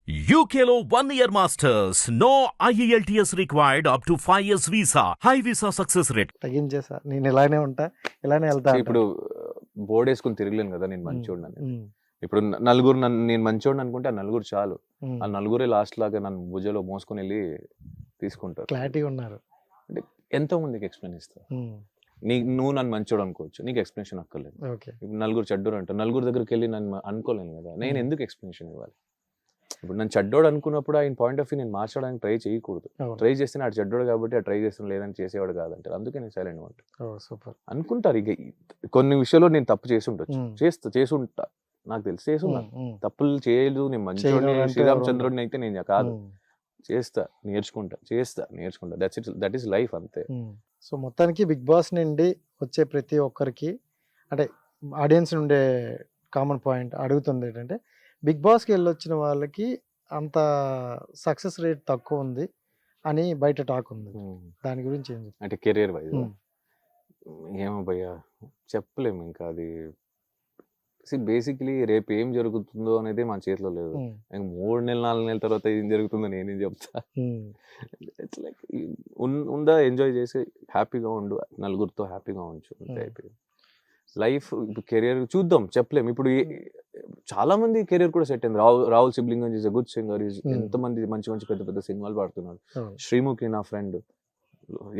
UKLO 1 year masters. No IELTS required up to 5 years visa. High visa success rate. తగ్గించేసా నేను ఇలానే ఉంటా ఇలానే వెళ్తా See, అంటాను. ఇప్పుడు బోర్డు వేసుకుని తిరగలేను కదా నేను మంచోడిని. ఇప్పుడు నలుగురు నేను మంచోడిని అనుకుంటే ఆ నలుగురు చాలు. ఆ నలుగురే లాస్ట్ లాగా నన్ను భుజలో మోసుకొని వెళ్ళి తీసుకుంటారు. క్లారిటీ ఉన్నారు. అంటే ఎంతో మందికి ఎక్స్ప్లెయిన్ ఇస్తావు. నువ్వు నన్ను మంచోడు అనుకోవచ్చు, నీకు ఎక్స్ప్లెనేషన్ అక్కర్లేదు. ఓకే ఇప్పుడు నలుగురు చెడ్డోడు అంటారు, నలుగురు దగ్గరికి వెళ్ళి నన్ను అనుకోలేను కదా, నేను ఎందుకు ఎక్స్ప్లెనేషన్ ఇవ్వాలి? ఇప్పుడు నన్ను చెడ్డోడు అనుకున్నప్పుడు ఆయన పాయింట్ ఆఫ్ వ్యూ నేను మార్చడానికి ట్రై చేయకూడదు. ట్రై చేస్తే నాడు చెడ్డోడు కాబట్టి ఆ ట్రై చేస్తున్నా, లేదని చేసేవాడు కాదంటారు. అందుకే నేను సైలెంట్ ఉంటాను. సూపర్ అనుకుంటారు ఇక కొన్ని విషయాల్లో నేను తప్పు చేసి ఉండొచ్చు, చేసి ఉంటా, నాకు తెలిసి చేసున్నా. తప్పులు చేయలేదు, నేను మంచోడిని శ్రీరామచంద్రుడిని అయితే నేను కాదు. నేర్చుకుంటా. దట్ ఈస్ లైఫ్, అంతే. సో మొత్తానికి బిగ్ బాస్ నుండి వచ్చే ప్రతి ఒక్కరికి, అంటే ఆడియన్స్ నుండే కామన్ పాయింట్ అడుగుతుంది ఏంటంటే, బిగ్ బాస్కి వెళ్ళొచ్చిన వాళ్ళకి అంత సక్సెస్ రేట్ తక్కువ ఉంది అని బయట టాక్ ఉంది. దాని గురించి ఏం చెప్తారు? అంటే కెరీర్ వైజ్ ఏమో భయ్యా చెప్పలేము. ఇంకా అది బేసిక్లీ రేపు ఏం జరుగుతుందో అనేది మన చేతిలో లేదు. 3 నెలలు 4 నెలల తర్వాత ఏం జరుగుతుందో నేనేం చెప్తా. ఇట్స్ లైక్ ఉందా, ఎంజాయ్ చేసి హ్యాపీగా ఉండు, నలుగురితో హ్యాపీగా ఉంచు, అంతే అయిపోయింది. లైఫ్ ఇప్పుడు కెరియర్ చూద్దాం, చెప్పలేము. ఇప్పుడు చాలా మంది కెరియర్ కూడా సెట్ అయింది. Rahul sibling is good singer, ఎంతమంది మంచి మంచి పెద్ద పెద్ద సినిమాలు పాడుతున్నాడు. శ్రీముఖి నా ఫ్రెండ్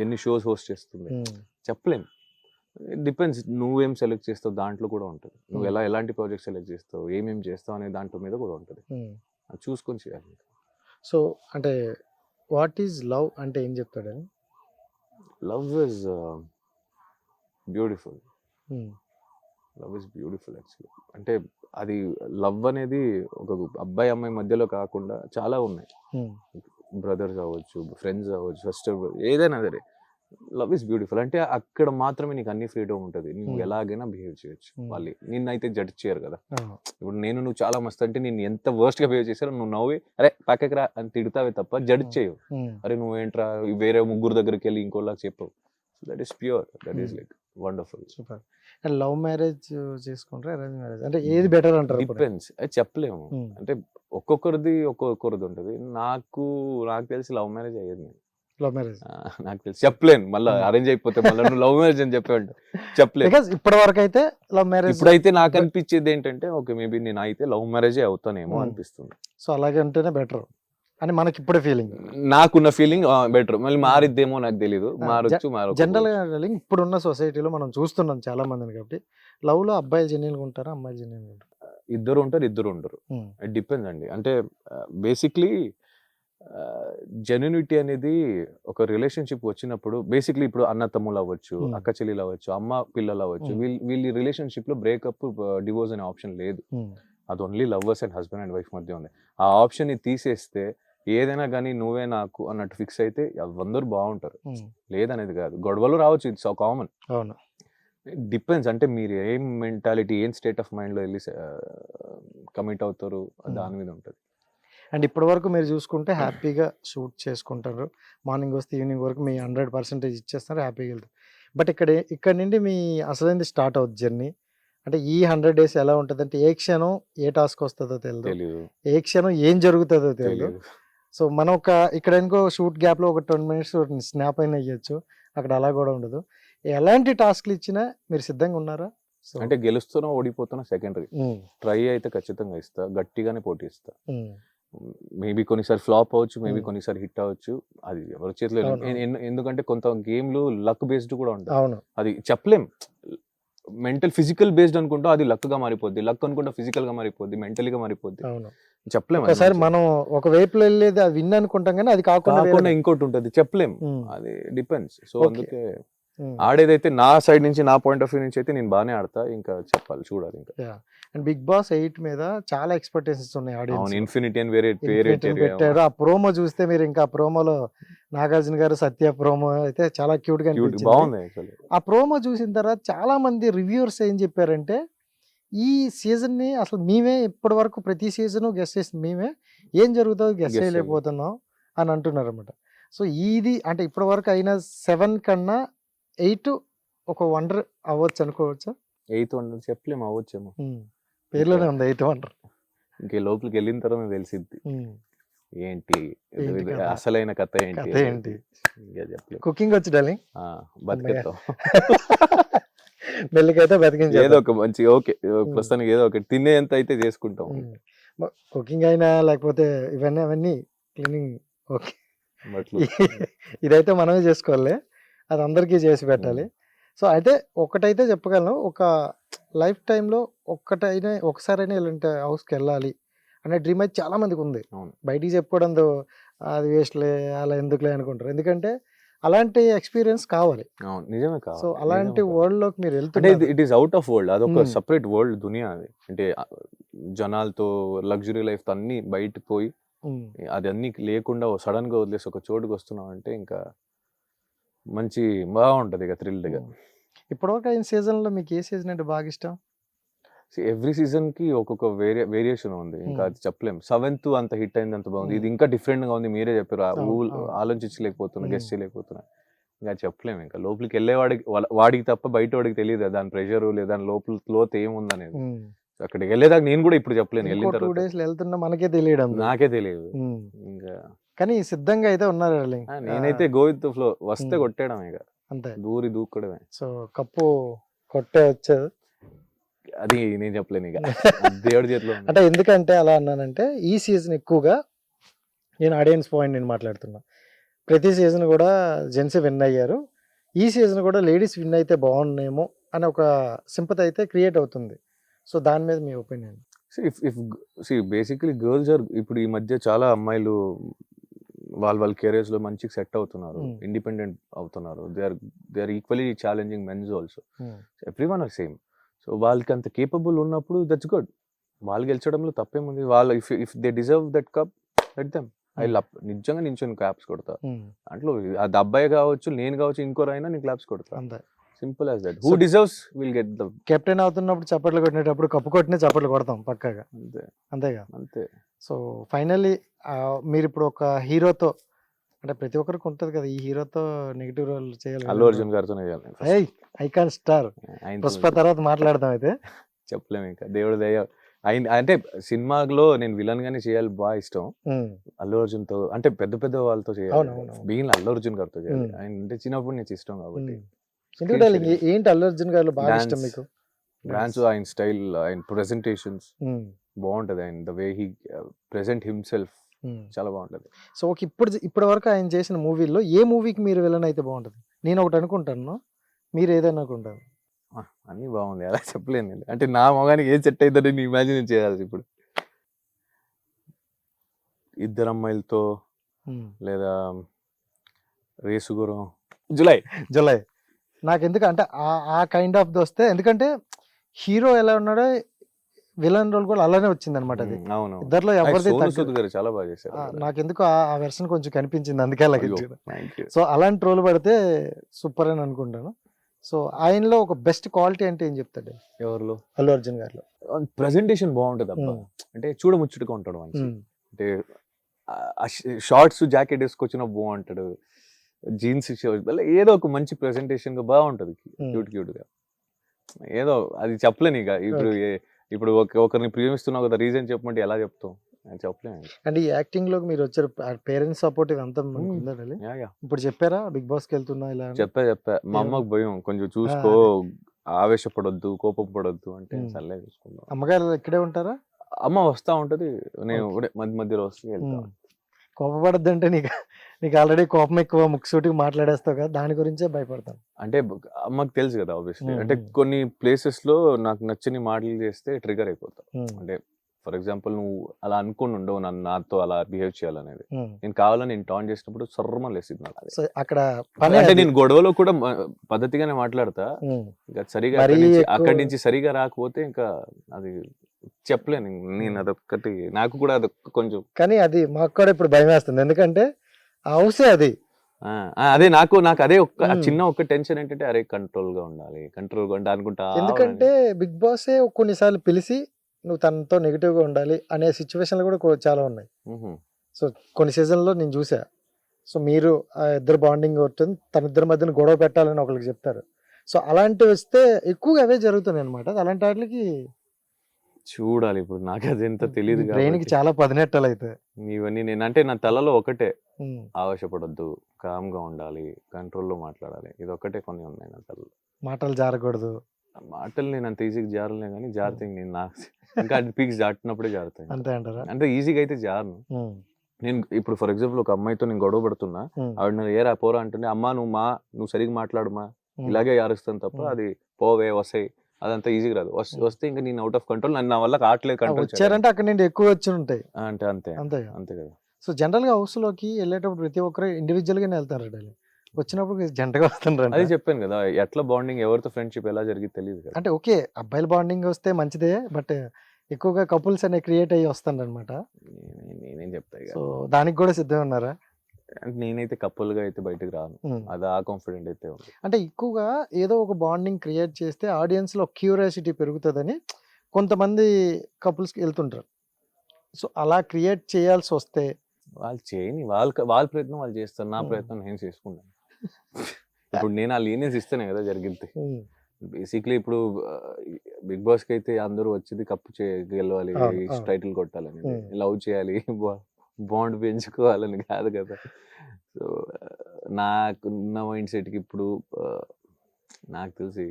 ఎన్ని షోస్ హోస్ట్ చేస్తుంది. చెప్పలేం, డిపెండ్స్ నువ్వేం సెలెక్ట్ చేస్తావు దాంట్లో కూడా ఉంటుంది. నువ్వు ఎలాంటి ప్రాజెక్ట్ సెలెక్ట్ చేస్తావు, ఏమేమి చేస్తావు అనే దాంట్లో మీద కూడా ఉంటుంది. అది చూసుకొని చేయాలి. సో అంటే వాట్ ఈజ్ లవ్ అంటే ఏం చెప్తాడని? Love is beautiful. Love is beautiful actually. అంటే అది లవ్ అనేది ఒక అబ్బాయి అమ్మాయి మధ్యలో కాకుండా చాలా ఉన్నాయి. బ్రదర్స్ అవ్వచ్చు, ఫ్రెండ్స్ అవ్వచ్చు, సిస్టర్, ఏదైనా సరే లవ్ ఇస్ బ్యూటిఫుల్. అంటే అక్కడ మాత్రమే నీకు అన్ని ఫ్రీడమ్ ఉంటుంది. నువ్వు ఎలాగైనా బిహేవ్ చేయొచ్చు. వాళ్ళు నిన్నైతే జడ్జ్ చేయరు కదా. ఇప్పుడు నువ్వు చాలా మస్తు అంటే నేను ఎంత వర్స్ట్ గా బిహేవ్ చేశారో నువ్వు నవ్వి అరే పక్కకి రా అని తిడతావే తప్ప జడ్జ్ చేయవు. అరే నువ్వేంట్రా వేరే ముగ్గురు దగ్గరికి వెళ్ళి ఇంకోలాగా చెప్పవు. That is pure, that is like wonderful. Super. And love marriage చేసుకుంటారా, అరేంజ్ మ్యారేజ్, అంటే ఏది బెటర్ అంటారు? డిపెండ్స్, అది చెప్పలేము. అంటే ఒక్కొక్కరిది ఉంటుంది. నాకు తెలిసి లవ్ మ్యారేజ్ అయ్యేది. లవ్ మ్యారేజ్ నాకు తెలిసి చెప్పలేను. మళ్ళీ అరేంజ్ అయిపోతే మళ్ళీ నువ్వు లవ్ మ్యారేజ్ అని చెప్పేవాడు, చెప్పలేదు. ఇప్పటి వరకు అయితే లవ్ మ్యారేజ్. ఇప్పుడైతే నాకు అనిపించేది ఏంటంటే ఓకే మేబీ నేను అయితే లవ్ మ్యారేజే అవుతానేమో అనిపిస్తుంది. సో అలాగే అంటేనే బెటర్ అని మనకి ఇప్పుడే ఫీలింగ్, నాకున్న ఫీలింగ్ బెటర్. మళ్ళీ మారిద్దేమో నాకు తెలియదు, మారొచ్చు. జనరల్ గా ఇప్పుడున్న సొసైటీలో మనం చూస్తున్నాం చాలా మందిని. కాబట్టి లవ్ లో అబ్బాయిలు జెన్యూన్ గా ఉంటారా, అమ్మాయిలు జెన్యూన్ గా ఉంటారు? ఇద్దరు ఉండరు. ఇట్ డిపెండ్స్ అండి. అంటే బేసిక్లీ జెన్యూనిటీ అనేది ఒక రిలేషన్షిప్ వచ్చినప్పుడు, బేసిక్లీ ఇప్పుడు అన్న తమ్ముళ్ళు అవ్వచ్చు, అక్క చెల్లెలు అవ్వచ్చు, అమ్మ పిల్లలు అవ్వచ్చు, వీళ్ళ రిలేషన్షిప్ లో బ్రేకప్, డివోర్స్ అనే ఆప్షన్ లేదు. అది only lovers and husband and wife మధ్య ఉంది. ఆ ఆప్షన్ ని తీసేస్తే ఏదైనా కానీ నువ్వే నాకు అన్నట్టు ఫిక్స్ అయితే అందరూ బాగుంటారు. లేదనేది కాదు, గొడవలు రావచ్చు, ఇట్స్ కామన్. అవును, డిపెండ్స్. అంటే మీరు ఏం మెంటాలిటీ, ఏం స్టేట్ ఆఫ్ మైండ్ లో వెళ్ళి కమిట్ అవుతారు, దాని మీద ఉంటుంది. అండ్ ఇప్పటి వరకు మీరు చూసుకుంటే హ్యాపీగా షూట్ చేసుకుంటారు, మార్నింగ్ వస్తే ఈవినింగ్ వరకు మీ 100% ఇచ్చేస్తారు, హ్యాపీగా వెళ్తారు. బట్ ఇక్కడ నుండి మీ అసలైంది స్టార్ట్ అవుతుంది జర్నీ. అంటే ఈ 100 days ఎలా ఉంటుంది అంటే, ఏ క్షణం ఏ టాస్క్ వస్తుందో తెలియదు, ఏ క్షణం ఏం జరుగుతుందో తెలియదు. సో మనం ఇక్కడ ఇంకో షూట్ గ్యాప్ లో ఒక 20 minutes స్నాప్ అయినా ఇవ్వచ్చు, అక్కడ అలా కూడా ఉండదు. ఎలాంటి టాస్క్లు ఇచ్చినా మీరు సిద్ధంగా ఉన్నారా? అంటే గెలుస్తున్నా ఓడిపోతున్నా సెకండరీ, ట్రై అయితే ఖచ్చితంగా ఇస్తా, గట్టిగానే పోటీ ఇస్తా. మేబీ కొన్నిసారి ఫ్లాప్ అవ్వచ్చు, మేబీ కొన్నిసారి హిట్ అవ్వచ్చు, అది ఎవరి చేతిలో. ఎందుకంటే కొంత గేమ్లు లక్ బేస్డ్ కూడా ఉంటాయి, అది చెప్పలేం. మెంటల్ ఫిజికల్ బేస్డ్ అనుకుంటా అది లక్ గా మారిపోద్ది, లక్ అనుకుంటా ఫిజికల్ గా మారిపోద్ది, మెంటల్ గా మారిపోద్ది, చెప్పలేం. ఒకసారి మనం ఒక వైపు వెళ్ళేది అది విన్ అనుకుంటాం కానీ అది కాకుండా ఇంకోటి ఉంటుంది, చెప్పలేం. అది డిపెండ్స్. సో అందుకే ఆడేదైతే నా సైడ్ నుంచి, నా పాయింట్ ఆఫ్ వ్యూ నుంచి అయితే నేను బాగానే ఆడతా. ఇంకా చెప్పాలి, చూడాలి ఇంకా. అండ్ బిగ్ బాస్ 8 మీద చాలా ఎక్స్పెక్టేషన్స్ ఉన్నాయి ఆడియన్స్. ఇన్ఫినిటీ అని వేరే పెట్టారు. ఆ ప్రోమో చూస్తే మీరు ఇంకా ప్రోమోలో నాగార్జున గారు సత్య ప్రోమో అయితే చాలా క్యూట్ గా బాగుంది. ఆ ప్రోమో చూసిన తర్వాత చాలా మంది రివ్యూవర్స్ ఏం చెప్పారంటే, ఈ సీజన్ ని అసలు మేమే ఇప్పటి వరకు ప్రతి సీజన్ గెస్ట్ చేసి మేమే, ఏం జరుగుతుందో గెస్ట్ చేయలేకపోతున్నాం అని అంటున్నారు అనమాట. సో ఇది అంటే ఇప్పటి వరకు అయిన 7 కన్నా 8 ఒక వండర్ అవ్వచ్చు అనుకోవచ్చా? 8 వండర్ చెప్పలేము, అవ్వచ్చేమో. పేర్లోనే ఉంది 8 వండర్. ఇంకే లోపలికి వెళ్ళిన తర్వాత తెలిసిద్ది ఉమ్. ఏంటి ఏంటి ఇది కథ? అసలైన కథ ఏంటి కథ ఏంటి? ఇంకా చెప్పలేదు. కుకింగ్ వచ్చి డార్లింగ్ బతికేస్తాం మెల్లికైతే ఏదో బతికించేద్దాం. ఒక మంచి ఓకే ప్రస్తుతానికి ఏదో ఒకటి తినేంత అయితే చేసుకుంటాం. కుకింగ్ అయినా లేకపోతే అవన్నీ క్లీనింగ్ ఓకే. బట్లు ఇదైతే మనమే చేసుకోవాలి, అది అందరికీ చేసి పెట్టాలి. సో అయితే ఒకటైతే చెప్పగలను, ఒక లైఫ్ టైంలో ఒకసారైనా ఇలాంటి హౌస్కి వెళ్ళాలి అనే డ్రీమ్ అయితే చాలా మందికి ఉంది. అవును. బయటికి చెప్పుకోవడంతో అది వేస్ట్లే అలా ఎందుకులే అనుకుంటారు, ఎందుకంటే అలాంటి ఎక్స్పీరియన్స్ కావాలి. అవును నిజమే సో కావాలి. అలాంటి వరల్డ్ లోకి మీరు అంటే వెళ్తున్నారు. It is out of world, అదొక Hmm. సపరేట్ వరల్డ్ దునియా అది. అంటే జనాలతో లగ్జరీ లైఫ్ తో అన్ని బయటకు పోయి ఉమ్. అది అన్ని లేకుండా సడన్ గా వదిలేసి ఒక చోటుకి వస్తున్నాం అంటే ఇంకా మంచి బాగుంటది ఇక థ్రిల్డ్ గా. ఇప్పటివరకు అయిన సీజన్ లో మీకు ఏ సీజన్ అంటే బాగా ఇష్టం? ఎవ్రీ సీజన్ కి ఒక్కొక్క వేరియేషన్ ఉంది, ఇంకా Hmm. అది చెప్పలేం. 7th అంత హిట్ అయింది, అంత బాగుంది. Hmm. ఇది ఇంకా డిఫరెంట్ గా ఉంది, మీరే చెప్పారు. అవును, అవును. ఆలోచించలేకపోతున్నా, Hmm. గెస్ట్ చేయలేకపోతున్నా. ఇంకా చెప్పలేము. ఇంకా లోపలికి వెళ్ళే వాడికి తప్ప బయట వాడికి తెలియదు దాని ప్రెషర్ లేదా దాని లోపల లోతు ఏముందనేది. ఉమ్. అక్కడికి వెళ్ళేదాకా నేను కూడా ఇప్పుడు చెప్పలేను. ఇంకో వెళ్ళిన 2 తర్వాత days లో వెళ్తున్నా మనకే తెలియడం. నాకే తెలియదు. ఇంకా కానీ సిద్ధంగా అయితే ఉన్నారు డార్లింగ్. నేనైతే గో విత్ ఫ్లో, వస్తే Hmm. కొట్టేయడం ఇక, అంతే. దూకడమే. సో కప్పు కొట్టే వచ్చేది. అది నేను చెప్పలేను ఇక, అది దేవుడి చేతిలో ఉంది. అంటే ఎందుకంటే అలా అన్నానంటే, ఈ సీజన్ ఎక్కువగా నేను ఆడియన్స్ పాయింట్ నేను మాట్లాడుతున్నా. ప్రతి సీజన్ కూడా జెంట్స్ విన్ అయ్యారు, ఈ సీజన్ కూడా లేడీస్ విన్ అయితే బాగున్నాయేమో అని ఒక సింపతి అయితే క్రియేట్ అవుతుంది. సో దాని మీద మీ ఒపీనియన్? బేసికలీ గర్ల్స్ ఆర్, ఇప్పుడు ఈ మధ్య చాలా అమ్మాయిలు వాళ్ళ కెరియర్స్ లో మంచిగా సెట్ అవుతున్నారు, Hmm. ఇండిపెండెంట్ అవుతున్నారు. They are equally challenging mens also. Every one are same. So వాళ్ళకి అంత కేపబుల్ ఉన్నప్పుడు దట్స్ గుడ్. వాళ్ళు గెలిచడంలో తప్పేముంది. వాళ్ళు if they deserve that cup, let them. I love నిజంగా నించొని క్లాప్స్ కొడతా. దాంట్లో అది అబ్బాయి కావచ్చు, నేను కావచ్చు, ఇంకోరైనా నేను క్లాప్స్ కొడతా. అంతే. Simple as that. Who deserves will get the. Captain అవుతున్నప్పుడు చప్పట్లు కొట్టినప్పుడు కప్పు కొట్టిన చప్పట్లు కొడతాం పక్కాగా, అంతే అంతేగా. అంతే. సో ఫైనల్లీ మీరు ఇప్పుడు ఒక హీరోతో, అంటే ప్రతి ఒక్కరికి ఉంటుంది కదా, ఈ హీరోతో నెగిటివ్ రోల్ చేయాలి. అల్లు అర్జున్ గారితోనే చేయాలి. ఐకాన్ స్టార్ పుష్ప తర్వాత మాట్లాడదాం అయితే. చెప్పలేము ఇంకా, దేవుడి దయ. అంటే సినిమాలో నేను విలన్ గానే చేయాలి, బాగా ఇష్టం. అల్లు అర్జున్ తో అంటే పెద్ద పెద్ద వాళ్ళతో చేయాలి, అవునవును. బీన్ అల్లు అర్జున్ గారితో చేయాలి. ఆయన అంటే చిన్నప్పటి నుంచి ఇష్టం కాబట్టి. ఎందుకు డార్లింగ్, ఏంటి అల్లు అర్జున్ గారు బాగా ఇష్టం మీకు? డాన్స్, ఆయన స్టైల్, ఆయన ప్రెజెంటేషన్స్ బాగుంటది. ఆయన the way he present himself చాలా బాగుంటది. సో ఇప్పటి వరకు ఆయన చేసిన మూవీల్లో ఏ మూవీకి మీరు విలన్ అయితే బాగుంటది? నేను ఒకటి అనుకుంటాను, మీరు ఏదైనా అనుకుంటారు. అన్ని బాగుంది, అలా చెప్పలేను నేను. అంటే నా మొగానికి ఏం సెట్ అవుతుందో నేను ఇమాజిన్ చేయాలి ఇప్పుడు. ఇద్దరు అమ్మాయిలతో లేదా రేసుగురం, జులై నాకు ఎందుకు అంటే ఆ కైండ్ ఆఫ్ వస్తే, ఎందుకంటే హీరో ఎలా ఉన్నాడో విలన్ రోల్ కూడా అలానే వచ్చింది అనమాట. అది అవును. ఇద్దరిలో ఎవరిది గారు చాలా బాగా చేశారు. నాకెందుకు ఆ వెర్షన్ కొంచెం కనిపించింది, అందుకే అలా అయ్యో, ఇచ్చాను. thank you. సో అలాంటి రోల్ పడితే సూపర్ అని అనుకుంటాను. సో ఆయనలో ఒక బెస్ట్ క్వాలిటీ అంటే ఏం చెప్తాడు ఎవరిలో? అల్లు అర్జున్ గారిలో ప్రెజెంటేషన్ బాగుంటది అబ్బా. అంటే చూడముచ్చటగా ఉంటాడు మంచి. అంటే షార్ట్స్ జాకెట్ వేసుకొచ్చిన బాగుంటాడు, జీన్స్ ఏదో ఒక మంచి ప్రెజెంటేషన్ గా బాగుంటది, క్యూట్ గా. ఏదో అది చెప్పలేను ఇక. ఇప్పుడు ఒకరిని ప్రేమిస్తున్నావు కదా, రీజన్ చెప్పమంటే ఎలా చెప్తాం, చెప్పలేము. అంటే ఈ యాక్టింగ్ లోకి మీరు వచ్చారు, పేరెంట్స్ సపోర్ట్ ఇదంతా ఉందా? ఇప్పుడు చెప్పారా బిగ్ బాస్ కి వెళ్తున్నా ఇలా? చెప్పా. మా అమ్మకి భయం, కొంచెం చూసుకో, ఆవేశపడొద్దు, కోపం పడొద్దు అంటే సర్లే చూసుకుందాం. అమ్మగారు ఇక్కడే ఉంటారా? అమ్మ వస్తా ఉంటది, నేను మధ్య మధ్యలో వస్తే వెళ్తా. కోపపడద్దు అంటే నీకు ఆల్రెడీ కోపం ఎక్కువ, ముక్కుసూటికి మాట్లాడేస్తావు కదా, దాని గురించే భయపడతాను. అంటే అమ్మకి తెలుసు కదా ఆబ్వియస్లీ. అంటే కొన్ని ప్లేసెస్ లో నాకు నచ్చని మాటలు చేస్తే ట్రిగర్ అయిపోతా. అంటే ఫర్ ఎగ్జాంపుల్ నువ్వు అలా అనుకుని ఉండవు నాతో అలా బిహేవ్ చేయాలనేది, నేను కావాలని నేను టాన్ చేసినప్పుడు సర్రమ లేసింది నాకు. అక్కడ అంటే నేను గొడవలో కూడా పద్ధతిగానే మాట్లాడతా, ఇంకా సరిగా అక్కడి నుంచి సరిగా రాకపోతే ఇంకా అది చెప్పలేను నేను. అదొక్కటి నాకు కూడా అదొక కొంచెం, కానీ అది మాకు కూడా ఇప్పుడు భయం వేస్తుంది, ఎందుకంటే హౌసే అది. అదే నాకు అదే చిన్న ఒక టెన్షన్ ఏంటంటే, అరే కంట్రోల్ గా ఉండాలి అనుకుంటా. ఎందుకంటే బిగ్ బాస్ కొన్నిసార్లు పిలిచి నువ్వు తనతో నెగిటివ్ గా ఉండాలి అనే సిచ్యువేషన్లు కూడా చాలా ఉన్నాయి. సో కొన్ని సీజన్లో నేను చూసా. సో మీరు ఇద్దరు బాండింగ్ అవుతుంది, తన ఇద్దరి మధ్యన గొడవ పెట్టాలని ఒకరికి చెప్తారు. సో అలాంటివి వస్తే ఎక్కువగా అవే జరుగుతున్నాయి అనమాట. అలాంటి వాటికి చూడాలి ఇప్పుడు నాకు అది ఎంత తెలియదు బ్రెయిన్ కి కాబట్టి చాలా పదినెట్టలు అయితే. ఇవన్నీ నేను అంటే నా తలలో ఒకటే ఆవేశపడొద్దు, కామ్గా ఉండాలి, కంట్రోల్లో మాట్లాడాలి, ఇది ఒక్కటే కొన్ని ఉన్నాయి నా తలలో. మాటలు జారకూడదు. మాటలు నేను అంత ఈజీగా జారలే కానీ జారుతాయి నేను నాకు ఇంకా అది పీక్స్ దాటినప్పుడే జారుతాయి. అంతే అంటారా? అంటే ఈజీగా అయితే జారను. నేను ఇప్పుడు ఫర్ ఎగ్జాంపుల్ ఒక అమ్మాయితో నేను గొడవ పడుతున్నా, ఆవిడ నన్ను ఏరా పోరా అంటుండే, అమ్మా నువ్వు సరిగ్గా మాట్లాడుమా, ఇలాగే అరుస్తాను తప్ప అది పోవే వస్తాయి అదంతా ఈజీగా రాదు. వస్తే ఇంకా నేను అవుట్ ఆఫ్ కంట్రోల్, నన్ను నా వల్ల కావట్లేదు కంట్రోల్ వచ్చారంటే అక్కడ నుండి ఎక్కువ వచ్చి ఉంటాయి అంటే అంతే అంతే అంతే కదా. సో జనరల్ గా హౌస్ లోకి వెళ్ళేటప్పుడు ప్రతి ఒక్కరు ఇండివిజువల్ గానే వెళ్తారు, వచ్చినప్పుడు జంటగా వస్తుంటారు. అది చెప్పాను కదా, ఎట్లా బాండింగ్ ఎవరితో ఫ్రెండ్షిప్ ఎలా జరిగి తెలియదు కదా. అంటే ఓకే అబ్బాయిల బాండింగ్ వస్తే మంచిదే, బట్ ఎక్కువగా కపుల్స్ అనే క్రియేట్ అయ్యి వస్తాను అనమాట. నేనేం చెప్తా ఇక. సో దానికి కూడా సిద్ధంగా ఉన్నారా? అంటే నేనైతే couple గా అయితే బయటకు రాను, అది ఆ కాన్ఫిడెంట్ అయితే ఉంది. అంటే ఎక్కువగా ఏదో ఒక బాండింగ్ క్రియేట్ చేస్తే ఆడియన్స్ లో క్యూరియాసిటీ పెరుగుతుందని కొంతమంది కపుల్స్కి వెళ్తుంటారు. సో అలా క్రియేట్ చేయాల్సి వస్తే వాళ్ళు చేయని వాళ్ళ ప్రయత్నం వాళ్ళు చేస్తారు, నా ప్రయత్నం నేను చేసుకుంటాను. ఇప్పుడు నేను ఆ లీనియన్స్ ఇస్తేనే కదా జరిగింది. బేసిక్లీ ఇప్పుడు బిగ్ బాస్కి అయితే అందరూ వచ్చేది కప్పు గెలవాలి, టైటిల్ కొట్టాలని, లవ్ చేయాలి, బాండ్ పెంచుకోవాలని కాదు కదా. సో నాకున్న మైండ్ సెట్కి ఇప్పుడు నాకు తెలిసి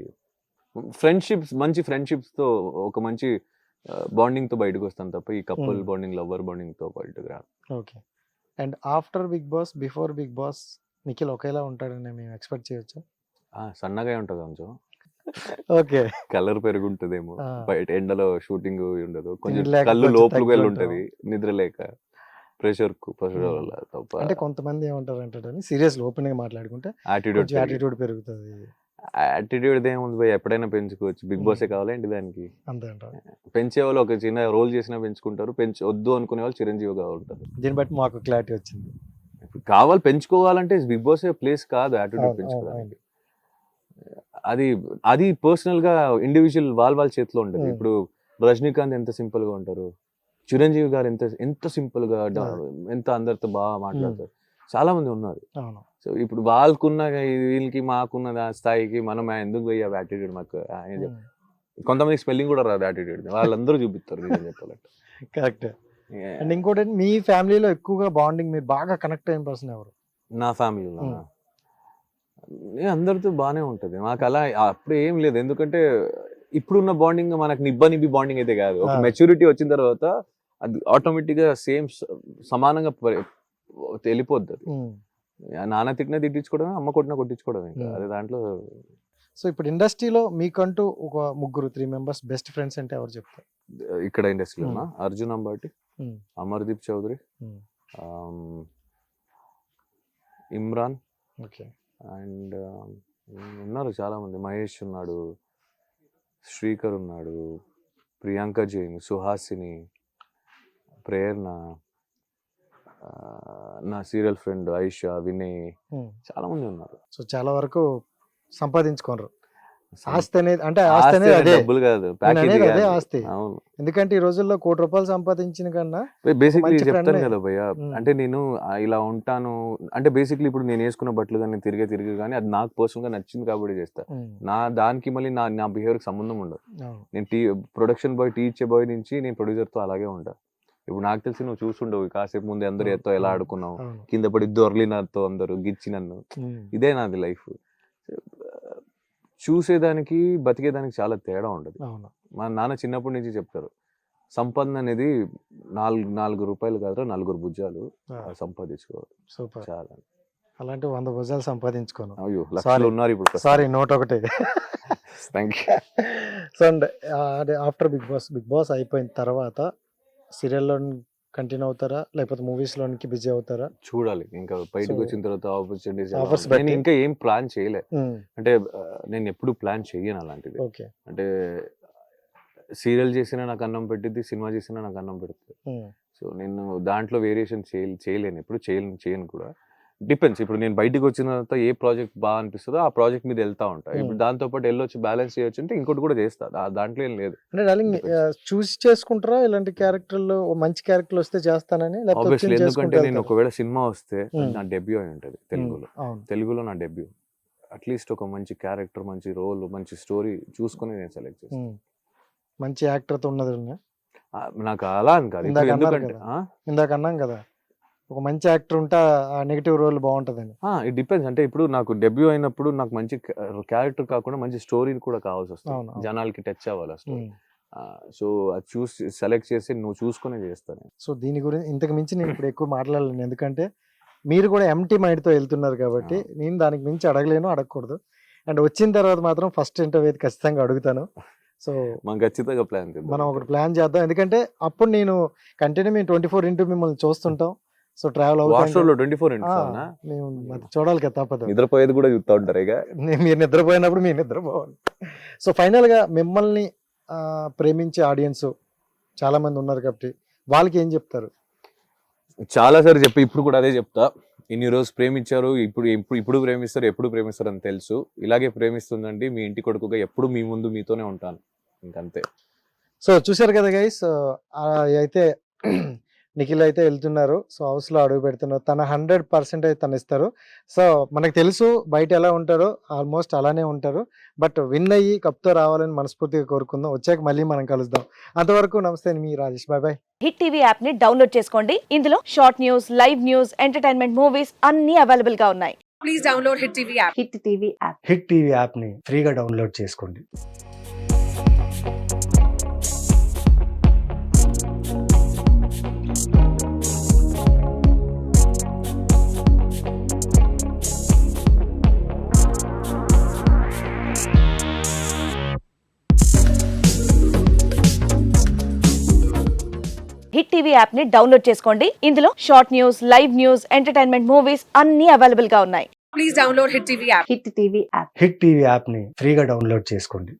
మంచి ఫ్రెండ్షిప్స్తో ఒక మంచి బాండింగ్తో బయటకు వస్తాను తప్ప ఈ కపుల్ బాండింగ్ లవర్ బాండింగ్తో బయటకు రాను. Okay. And after Bigg Boss before Bigg Boss Nikhil ఒకేలా ఉంటాడని మేము ఎక్స్పెక్ట్ చేయొచ్చు. సన్నగా ఉంటుంది కొంచెం, ఓకే, కలర్ పెరుగుంటదేమో, బయట ఎండలో షూటింగ్ ఉండదు, కొంచెం తినలేక కళ్ళు కొంచెం లోపలికి వెళ్ళి తగ్గి ఉంటది, నిద్ర లేక ప్రెషర్ వల్ల తప్ప. అంటే కొంతమంది ఏమంటారు అంటే సీరియస్ ఓపెన్ గా మాట్లాడుకుంటే యాటిట్యూడ్ పెరుగుతుంది. యాటిట్యూడ్ ఏముంది భయ్, ఎప్పుడైనా పెంచుకోవచ్చు, బిగ్ బాసే కావాలండి దానికి. అంతే అంటారు. పెంచే వాళ్ళు ఒక చిన్న రోల్ చేసినా పెంచుకుంటారు, వద్దు అనుకునే వాళ్ళు చిరంజీవిగా ఉంటారు. దీన్ని బట్టి మాకు క్లారిటీ వచ్చింది. కావాలి పెంచుకోవాలంటే బిగ్ బాస్ ప్లేస్ కాదు యాటిట్యూడ్ పెంచుకోవడానికి. అది పర్సనల్ గా ఇండివిజువల్ వాళ్ళ చేతిలో ఉంటుంది. ఇప్పుడు రజనీకాంత్ ఎంత సింపుల్ గా ఉంటారు, చిరంజీవి గారు ఎంత సింపుల్ గా ఎంత అందరితో బాగా మాట్లాడతారు, చాలా మంది ఉన్నారు. సో ఇప్పుడు వాళ్ళకున్న వీళ్ళకి మాకున్న స్థాయికి మనం ఎందుకు పోయా యాటిట్యూడ్ మాకు కొంతమంది స్పెల్లింగ్ కూడా రాదు యాటిట్యూడ్, వాళ్ళందరూ చూపిస్తారు చెప్పాలంటే. కరెక్ట్. అండ్ ఇంకోటి మీ ఫ్యామిలీలో ఎక్కువగా బాండింగ్ మీరు బాగా కనెక్ట్ అయిన పర్సన్ ఎవరు? నా ఫ్యామిలీలో అందరితో బాగానే ఉంటుంది, మాకు అలా అప్పుడు ఏం లేదు. ఎందుకంటే ఇప్పుడున్న బాండింగ్ మనకు నిబ్బి బాండింగ్ అయితే కాదు, ఒక మెచ్యూరిటీ వచ్చిన తర్వాత అది ఆటోమేటిక్గా సేమ్ సమానంగా వెళ్ళిపోద్ది. నాన్న తిట్టినా తిట్టించుకోవడమే, అమ్మ కొట్టినా కొట్టించుకోవడమే, అదే దాంట్లో. సో ఇప్పుడు ఇండస్ట్రీలో మీకంటూ ఒక 3 members బెస్ట్ ఫ్రెండ్స్ అంటే ఎవరు చెప్తారు? ఇక్కడ ఇండస్ట్రీలో అర్జున్ అంబాటి, అమర్దీప్ చౌదరి, ఇమ్రాన్, అండ్ ఉన్నారు చాలా మంది, మహేష్ ఉన్నాడు, శ్రీకర్ ఉన్నాడు, ప్రియాంక జైన్, సుహాసిని, ప్రేరణ, నా సీరియల్ ఫ్రెండ్ ఐషా, వినయ్, చాలా మంది ఉన్నారు. సో చాలా వరకు సంపాదించుకోరు. ఆస్తి అనేది అంటే ఆస్తి అనేది అదే, డబ్బులు కాదు, అదే ఆస్తి. ఎందుకంటే ఈ రోజుల్లో ₹1,00,00,000 సంపాదించిన కన్నా బేసిక్లీ చెప్తాను కదా భయ్య, అంటే నేను ఇలా ఉంటాను అంటే బేసిక్లీ ఇప్పుడు నేను వేసుకున్న బట్టలు కానీ తిరిగి కానీ అది నాకు పర్సనల్ గా నచ్చింది కాబట్టి చేస్తా. దానికి మళ్ళీ నా బిహేవియర్ కి సంబంధం ఉండదు. నేను ప్రొడక్షన్ బాయ్, టీ ఇచ్చే బాయ్ నుంచి నేను ప్రొడ్యూసర్ తో అలాగే ఉంటా. ఇప్పుడు నాకు తెలిసి నువ్వు చూస్తుండవు కాసేపు ముందు అందరు ఎత్తో ఎలా ఆడుకున్నావు, కింద పడి దొరలినతో అందరు గిచ్చి నన్ను, ఇదే నాది లైఫ్. చూసేదానికి బతికేదానికి చాలా తేడా ఉండదు. మా నాన్న చిన్నప్పటి నుంచి చెప్తారు, సంపాదన అనేది 4 రూపాయలు కాదు, 4 భుజాలు సంపాదించుకోవాలి. సూపర్. చాలా అలాంటి 100 భుజాలు సంపాదించుకోను. అయ్యో లక్షలు ఉన్నారు ఇప్పుడు. సారీ, నోట్ ఒకటే. Thank you. So and after Bigg Boss అయిపోయిన తర్వాత సీరియల్లో కంటిన్యూ అవుతారా లేకపోతే మూవీస్ లోనికి బిజీ అవుతారా? చూడాలి, ఇంకా బయటకు వచ్చిన తర్వాత ఆపర్చునిటీస్. నేను ఇంకా ఏం ప్లాన్ చేయలే, అంటే నేను ఎప్పుడు ప్లాన్ చెయ్యను అలాంటిది. అంటే సీరియల్ చేసినా నాకు అన్నం పెట్టిద్ది, సినిమా చేసినా నాకు అన్నం పెడుతుంది. సో నేను దాంట్లో వేరియేషన్ చేయలేను, ఎప్పుడు చేయను కూడా. డిపెండ్స్. ఇప్పుడు నేను బయటకు వచ్చిన తర్వాత ఏ ప్రాజెక్ట్ బాగా అనిపిస్తుందో ఆ ప్రాజెక్ట్ మీద వెళ్తా ఉంటా. ఇప్పుడు దాంతో పాటు వెళ్ళొచ్చి బ్యాలెన్స్ చేయొచ్చు అంటే ఇంకోటి కూడా చేస్తా, దాంట్లో ఏం లేదు. అంటే డార్లింగ్ చూస్ చేసుకుంటారా ఇలాంటి క్యారెక్టర్లు, మంచి క్యారెక్టర్లు వస్తే చేస్తానని? ఎందుకంటే నేను ఒకవేళ సినిమా వస్తే నా డెబ్యూ అయి ఉంటుంది తెలుగులో నా డెబ్యూ. అట్లీస్ట్ ఒక మంచి క్యారెక్టర్, మంచి రోల్, మంచి స్టోరీ చూసుకుని నేను సెలెక్ట్ చేస్తాను. మంచి యాక్టర్తో ఉన్నది ఉందా? నాకు అలా అని కాదు. ఇందాక ఇప్పుడు అన్నారు ఎందుకంటే కదా. ఇందాక అన్నాం కదా ఒక మంచి యాక్టర్ ఉంటే ఆ నెగిటివ్ రోల్ బాగుంటుందని. It depends. అంటే ఇప్పుడు నాకు డెబ్యూ అయినప్పుడు నాకు మంచి క్యారెక్టర్ కాకుండా మంచి స్టోరీ కూడా కావాల్సి వస్తుంది. అవును, అవును. జనాలకి టచ్ అవ్వాలి అసలు. ఉమ్. సో అది చూసి సెలెక్ట్ చేసి నువ్వు చూసుకునే చేస్తాను. సో దీని గురించి ఇంతకు మించి నేను ఇప్పుడు ఎక్కువ మాట్లాడలేను, ఎందుకంటే మీరు కూడా ఎంటీ మైండ్తో వెళ్తున్నారు కాబట్టి నేను దానికి మించి అడగలేను, అడగకూడదు. అండ్ వచ్చిన తర్వాత మాత్రం ఫస్ట్ ఇంటర్వ్యూ అయితే ఖచ్చితంగా అడుగుతాను. సో మనం ఖచ్చితంగా ప్లాన్ చేద్దాం. మనం ఒకటి ప్లాన్ చేద్దాం, ఎందుకంటే అప్పుడు నేను కంటిన్యూ మేము 24 ఇంటూ మిమ్మల్ని చూస్తుంటాం. సో ట్రావెల్ వాట్సాప్ లో అవుతాం, 24 ఇంటూ మేము అది చూడాలి కదా, తప్పదు. నిద్రపోయేది కూడా చూస్తూ ఉంటారు ఇక. మీరు నిద్రపోయినప్పుడు మీరు నిద్రపోవాలి. సో ఫైనల్గా మిమ్మల్ని ప్రేమించే ఆడియన్స్ చాలా మంది ఉన్నారు కాబట్టి వాళ్ళకి ఏం చెప్తారు? చాలా సార్లు చెప్పి ఇప్పుడు కూడా అదే చెప్తా. ఇన్ని రోజు ప్రేమించారు, ఇప్పుడు ప్రేమిస్తారు, ఎప్పుడు ప్రేమిస్తారు అని తెలుసు. ఇలాగే ప్రేమిస్తుందండి మీ ఇంటి కొడుకుగా, ఎప్పుడు మీ ముందు మీతోనే ఉంటాను, ఇంకంతే. సో చూశారు కదా గైస్, అయితే నిఖిల్ అయితే వెళ్తున్నారు. సో హౌస్లో అడుగు పెడుతున్నారు. తన 100% అయితే తను ఇస్తారు. సో మనకు తెలుసు బయట ఎలా ఉంటారో ఆల్మోస్ట్ అలానే ఉంటారు. బట్ విన్ అయ్యి కప్తో రావాలని మనస్ఫూర్తిగా కోరుకుందాం. వచ్చాక మళ్ళీ మనం కలుద్దాం. అంతవరకు నమస్తే, మీ Rajesh. Bye bye. Hit TV app ని డౌన్లోడ్ చేసుకోండి. ఇందులో short news, live news, entertainment movies అన్ని అవైలబుల్ గా ఉన్నాయి. Please download Hit TV app. Hit TV app. Hit TV యాప్ని ఫ్రీగా డౌన్లోడ్ చేసుకోండి. హిట్ టీవీ యాప్ ని డౌన్లోడ్ చేసుకోండి. ఇందులో short news, live news, entertainment movies అన్ని అవైలబుల్ గా ఉన్నాయి. Please download Hit TV app. Hit TV app. Hit TV యాప్ని ఫ్రీగా డౌన్లోడ్ చేసుకోండి.